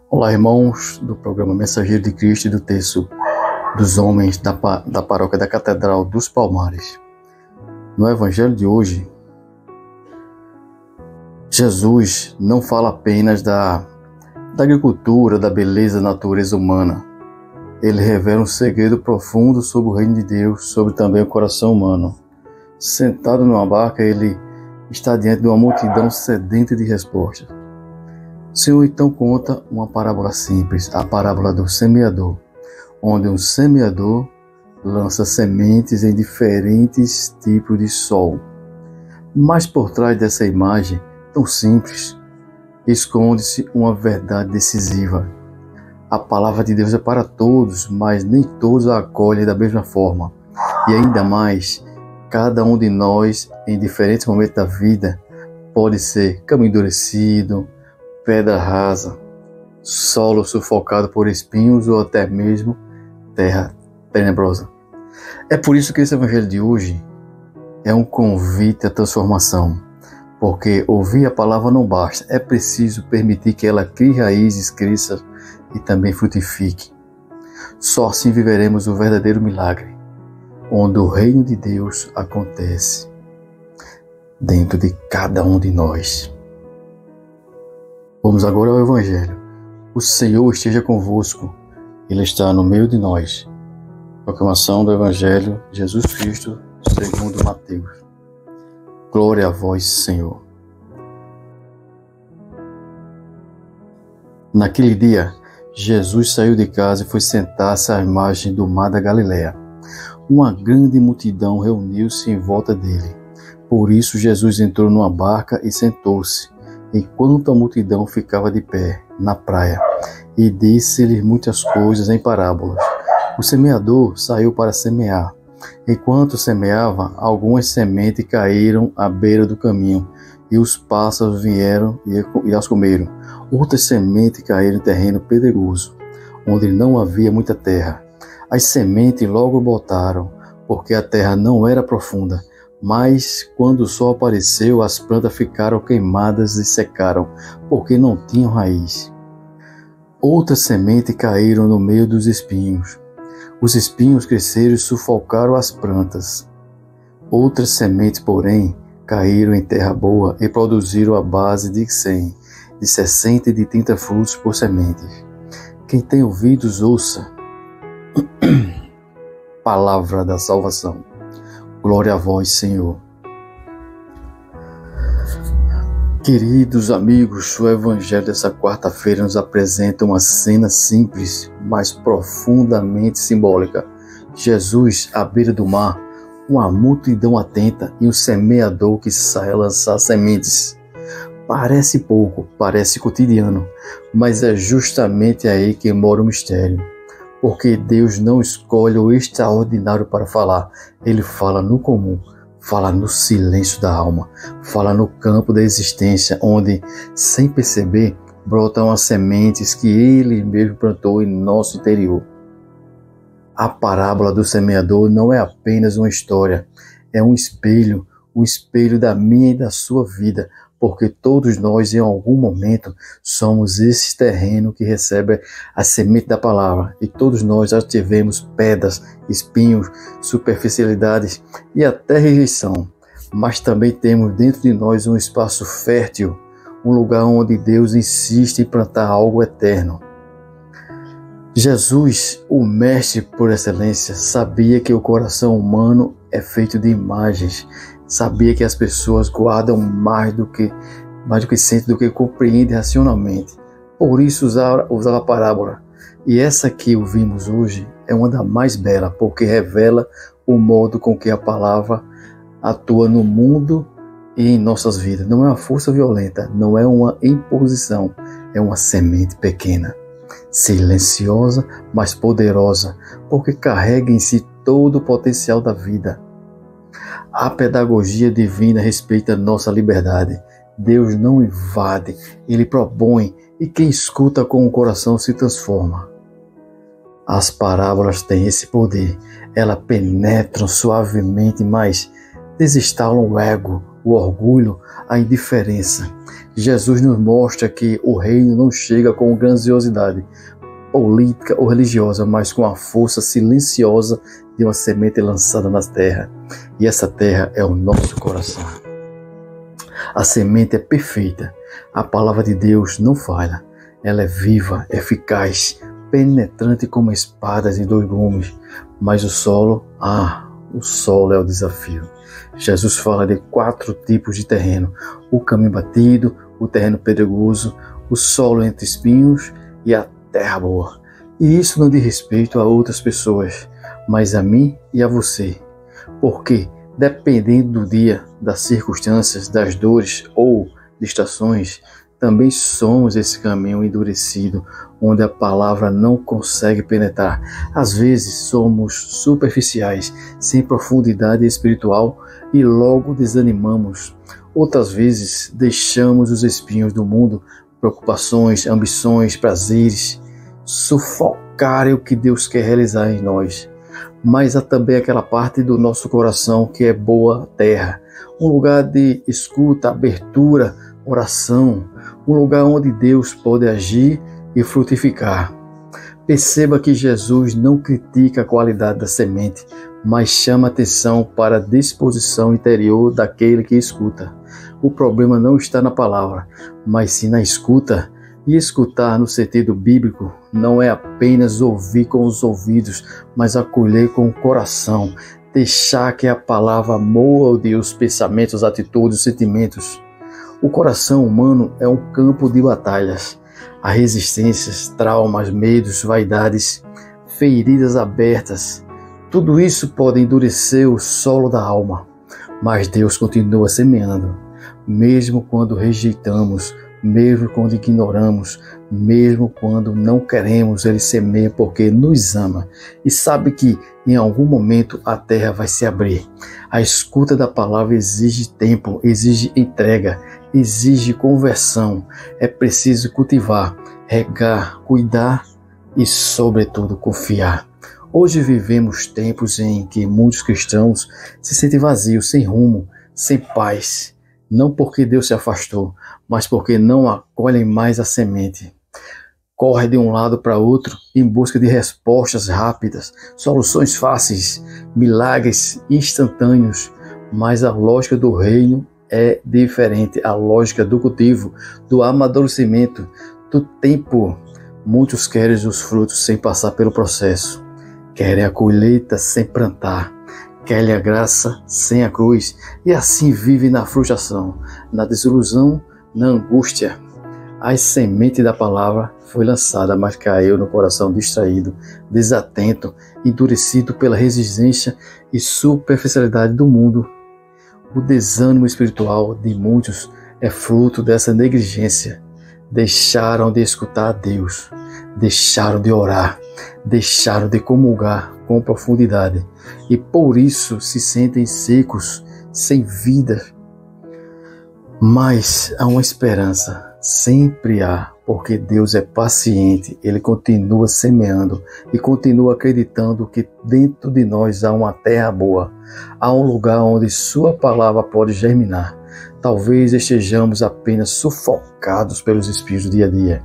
Olá, irmãos do programa Mensageiro de Cristo e do Terço dos Homens da Paróquia da Catedral dos Palmares. No Evangelho de hoje, Jesus não fala apenas da agricultura, da beleza da natureza humana. Ele revela um segredo profundo sobre o reino de Deus, sobre também o coração humano. Sentado numa barca, ele está diante de uma multidão sedenta de respostas. O Senhor então conta uma parábola simples, a parábola do semeador, onde um semeador lança sementes em diferentes tipos de solo. Mas por trás dessa imagem tão simples, esconde-se uma verdade decisiva. A palavra de Deus é para todos, mas nem todos a acolhem da mesma forma. E ainda mais, cada um de nós, em diferentes momentos da vida, pode ser caminho endurecido, pedra rasa, solo sufocado por espinhos ou até mesmo terra tenebrosa. É por isso que esse evangelho de hoje é um convite à transformação, porque ouvir a palavra não basta, é preciso permitir que ela crie raízes, cresça e também frutifique. Só assim viveremos o verdadeiro milagre, onde o reino de Deus acontece dentro de cada um de nós. Vamos agora ao Evangelho. O Senhor esteja convosco, Ele está no meio de nós. Proclamação do Evangelho de Jesus Cristo segundo Mateus. Glória a vós, Senhor. Naquele dia, Jesus saiu de casa e foi sentar-se à margem do mar da Galileia. Uma grande multidão reuniu-se em volta dele. Por isso Jesus entrou numa barca e sentou-se, enquanto a multidão ficava de pé na praia, e disse-lhes muitas coisas em parábolas. O semeador saiu para semear. Enquanto semeava, algumas sementes caíram à beira do caminho, e os pássaros vieram e as comeram. Outras sementes caíram em terreno pedregoso, onde não havia muita terra. As sementes logo brotaram, porque a terra não era profunda. Mas, quando o sol apareceu, as plantas ficaram queimadas e secaram, porque não tinham raiz. Outras sementes caíram no meio dos espinhos. Os espinhos cresceram e sufocaram as plantas. Outras sementes, porém, caíram em terra boa e produziram a base de 100, de 60 e de 30 frutos por semente. Quem tem ouvidos, ouça. Palavra da salvação. Glória a vós, Senhor. Queridos amigos, o Evangelho dessa quarta-feira nos apresenta uma cena simples, mas profundamente simbólica. Jesus à beira do mar, uma multidão atenta e um semeador que sai a lançar sementes. Parece pouco, parece cotidiano, mas é justamente aí que mora o mistério. Porque Deus não escolhe o extraordinário para falar. Ele fala no comum, fala no silêncio da alma, fala no campo da existência, onde, sem perceber, brotam as sementes que Ele mesmo plantou em nosso interior. A parábola do semeador não é apenas uma história, é um espelho da minha e da sua vida, porque todos nós, em algum momento, somos esse terreno que recebe a semente da palavra. E todos nós já tivemos pedras, espinhos, superficialidades e até rejeição. Mas também temos dentro de nós um espaço fértil, um lugar onde Deus insiste em plantar algo eterno. Jesus, o mestre por excelência, sabia que o coração humano é feito de imagens. Sabia que as pessoas guardam mais do que sentem, do que compreendem racionalmente. Por isso usava a parábola. E essa que ouvimos hoje é uma das mais belas, porque revela o modo com que a palavra atua no mundo e em nossas vidas. Não é uma força violenta, não é uma imposição, é uma semente pequena, silenciosa, mas poderosa, porque carrega em si todo o potencial da vida. A pedagogia divina respeita nossa liberdade. Deus não invade, Ele propõe, e quem escuta com o coração se transforma. As parábolas têm esse poder. Elas penetram suavemente, mas desinstalam o o orgulho, a indiferença. Jesus nos mostra que o reino não chega com grandiosidade política ou religiosa, mas com a força silenciosa de uma semente lançada na terra. E essa terra é o nosso coração. A semente é perfeita. A palavra de Deus não falha. Ela é viva, eficaz, penetrante como espadas em dois gumes. Mas o solo é o desafio. Jesus fala de 4 tipos de terreno: o caminho batido, o terreno pedregoso, o solo entre espinhos e a terra boa. E isso não diz respeito a outras pessoas, mas a mim e a você. Porque, dependendo do dia, das circunstâncias, das dores ou distrações, também somos esse caminho endurecido, onde a palavra não consegue penetrar. Às vezes somos superficiais, sem profundidade espiritual e logo desanimamos. Outras vezes deixamos os espinhos do mundo, preocupações, ambições, prazeres, sufocarem o que Deus quer realizar em nós. Mas há também aquela parte do nosso coração que é boa terra, um lugar de escuta, abertura, oração, um lugar onde Deus pode agir e frutificar. Perceba que Jesus não critica a qualidade da semente, mas chama atenção para a disposição interior daquele que escuta. O problema não está na palavra, mas sim na escuta. E escutar no sentido bíblico não é apenas ouvir com os ouvidos, mas acolher com o coração, deixar que a palavra molde os pensamentos, atitudes, sentimentos. O coração humano é um campo de batalhas. Há resistências, traumas, medos, vaidades, feridas abertas. Tudo isso pode endurecer o solo da alma, mas Deus continua semeando, mesmo quando rejeitamos, mesmo quando ignoramos, mesmo quando não queremos. Ele semeia porque nos ama e sabe que em algum momento a terra vai se abrir. A escuta da palavra exige tempo, exige entrega, exige conversão. É preciso cultivar, regar, cuidar e, sobretudo, confiar. Hoje vivemos tempos em que muitos cristãos se sentem vazios, sem rumo, sem paz. Não porque Deus se afastou, mas porque não acolhem mais a semente. Corre de um lado para outro em busca de respostas rápidas, soluções fáceis, milagres instantâneos. Mas a lógica do reino é diferente. A lógica do cultivo, do amadurecimento, do tempo. Muitos querem os frutos sem passar pelo processo. Querem a colheita sem plantar. Querem a graça sem a cruz, e assim vive na frustração, na desilusão, na angústia. A semente da palavra foi lançada, mas caiu no coração distraído, desatento, endurecido pela resistência e superficialidade do mundo. O desânimo espiritual de muitos é fruto dessa negligência. Deixaram de escutar a Deus, deixaram de orar, deixaram de comungar com profundidade e por isso se sentem secos, sem vida. Mas há uma esperança, sempre há, porque Deus é paciente, Ele continua semeando e continua acreditando que dentro de nós há uma terra boa, há um lugar onde Sua palavra pode germinar. Talvez estejamos apenas sufocados pelos espinhos do dia a dia.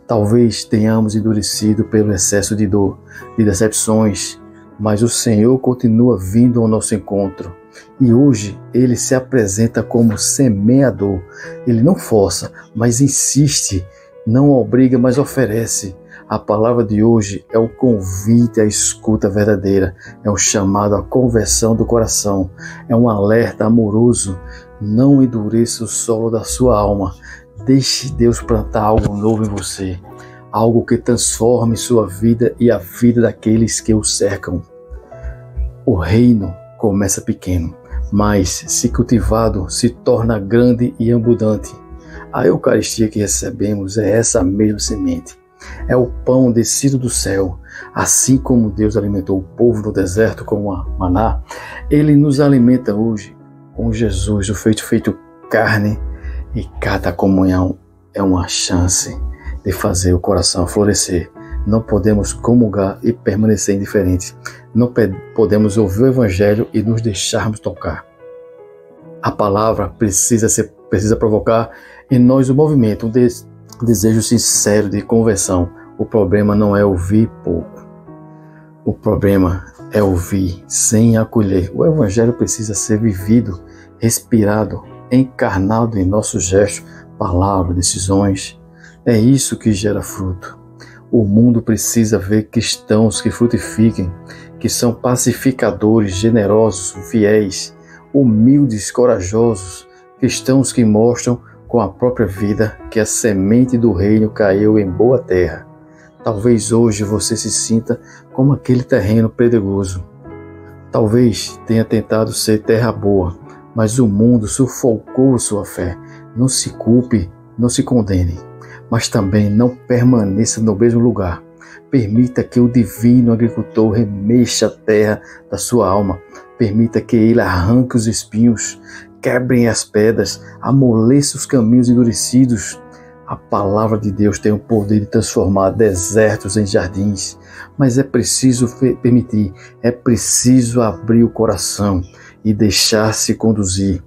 Talvez tenhamos endurecido pelo excesso de dor, de decepções, mas o Senhor continua vindo ao nosso encontro. E hoje Ele se apresenta como semeador. Ele não força, mas insiste, não obriga, mas oferece. A palavra de hoje é um convite à escuta verdadeira, é um chamado à conversão do coração, é um alerta amoroso. Não endureça o solo da sua alma. Deixe Deus plantar algo novo em você, algo que transforme sua vida e a vida daqueles que o cercam. O reino começa pequeno, mas, se cultivado, se torna grande e abundante. A Eucaristia que recebemos é essa mesma semente. É o pão descido do céu. Assim como Deus alimentou o povo no deserto com a maná, Ele nos alimenta hoje com Jesus, o feito carne, e cada comunhão é uma chance de fazer o coração florescer. Não podemos comungar e permanecer indiferentes. Não podemos ouvir o Evangelho e nos deixarmos tocar. A palavra precisa provocar em nós um movimento, um desejo sincero de conversão. O problema não é ouvir pouco. O problema é ouvir sem acolher. O Evangelho precisa ser vivido, respirado, encarnado em nossos gestos, palavras, decisões. É isso que gera fruto. O mundo precisa ver cristãos que frutifiquem, que são pacificadores, generosos, fiéis, humildes, corajosos, cristãos que mostram com a própria vida que a semente do reino caiu em boa terra. Talvez hoje você se sinta como aquele terreno pedregoso. Talvez tenha tentado ser terra boa, mas o mundo sufocou sua fé. Não se culpe, não se condene, mas também não permaneça no mesmo lugar. Permita que o divino agricultor remexa a terra da sua alma. Permita que ele arranque os espinhos, quebrem as pedras, amoleça os caminhos endurecidos. A palavra de Deus tem o poder de transformar desertos em jardins, mas é preciso permitir, é preciso abrir o coração e deixar-se conduzir.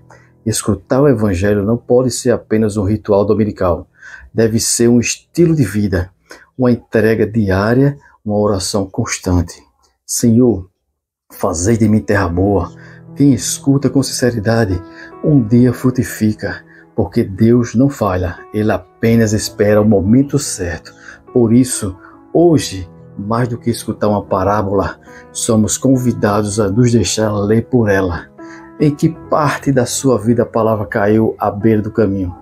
Escutar o Evangelho não pode ser apenas um ritual dominical, deve ser um estilo de vida, uma entrega diária, uma oração constante. Senhor, fazei de mim terra boa. Quem escuta com sinceridade, um dia frutifica, porque Deus não falha, Ele apenas espera o momento certo. Por isso, hoje, mais do que escutar uma parábola, somos convidados a nos deixar ler por ela. Em que parte da sua vida a palavra caiu à beira do caminho?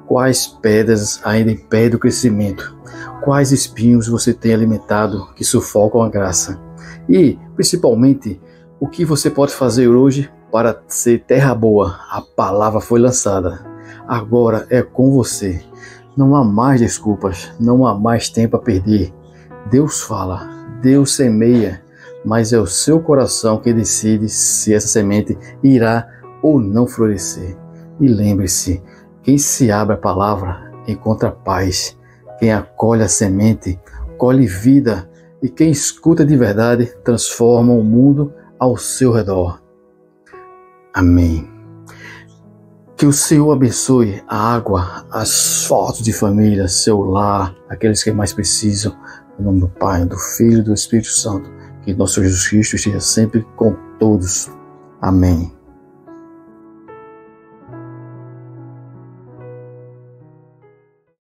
Quais pedras ainda impedem o crescimento? Quais espinhos você tem alimentado que sufocam a graça? E, principalmente, o que você pode fazer hoje para ser terra boa? A palavra foi lançada. Agora é com você. Não há mais desculpas, não há mais tempo a perder. Deus fala, Deus semeia, mas é o seu coração que decide se essa semente irá ou não florescer. E lembre-se, quem se abre à palavra encontra paz. Quem acolhe a semente, colhe vida. E quem escuta de verdade, transforma o mundo ao seu redor. Amém. Que o Senhor abençoe a água, as fotos de família, seu lar, aqueles que mais precisam. Em nome do Pai, do Filho e do Espírito Santo. Que nosso Jesus Cristo esteja sempre com todos. Amém.